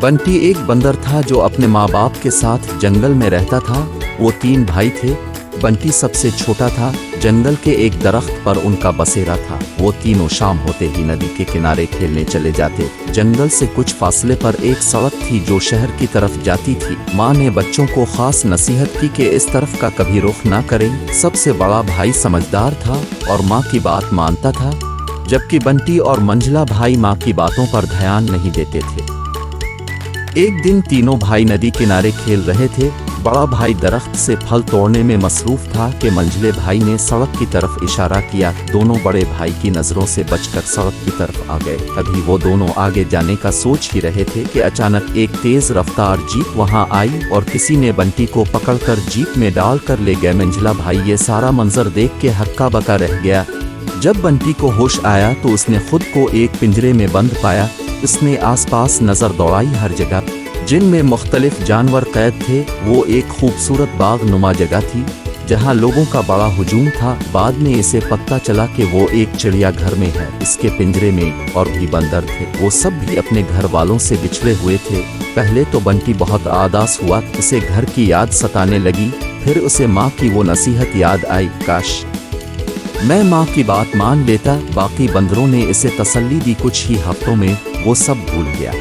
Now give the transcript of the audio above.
बंटी एक बंदर था जो अपने माँ बाप के साथ जंगल में रहता था। वो 3 भाई थे। बंटी सबसे छोटा था। जंगल के एक दरख्त पर उनका बसेरा था। वो तीनों शाम होते ही नदी के किनारे खेलने चले जाते। जंगल से कुछ फासले पर एक सड़क थी जो शहर की तरफ जाती थी। माँ ने बच्चों को खास नसीहत की कि इस तरफ का कभी रुख ना करें। सबसे बड़ा भाई समझदार था और माँ की बात मानता था, जबकि बंटी और मंझला भाई माँ की बातों पर ध्यान नहीं देते थे। एक दिन तीनों भाई नदी किनारे खेल रहे थे। बड़ा भाई दरख्त से फल तोड़ने में मसरूफ था कि मंझले भाई ने सड़क की तरफ इशारा किया। दोनों बड़े भाई की नजरों से बचकर सड़क की तरफ आ गए। अभी वो दोनों आगे जाने का सोच ही रहे थे कि अचानक एक तेज रफ्तार जीप वहां आई और किसी ने बंटी को पकड़कर जीप में डालकर ले गए। मंझला भाई ये सारा मंजर देख के हक्का बक्का रह गया। जब बंटी को होश आया तो उसने खुद को एक पिंजरे में बंद पाया। उसने आसपास नजर दौड़ाई। हर जगह जिनमें मुख्तलिफ जानवर कैद थे। वो एक खूबसूरत बाग नुमा जगह थी जहां लोगों का बड़ा हुजूम था। बाद में इसे पता चला कि वो एक चिड़ियाघर में है। इसके पिंजरे में और भी बंदर थे। वो सब भी अपने घर वालों से बिछड़े हुए थे। पहले तो बंटी बहुत आदास हुआ। उसे घर की याद सताने लगी। फिर उसे माँ की वो नसीहत याद आई, काश मैं माँ की बात मान लेता। बाकी बंदरों ने इसे तसल्ली दी। कुछ ही हफ्तों में वो सब भूल गया।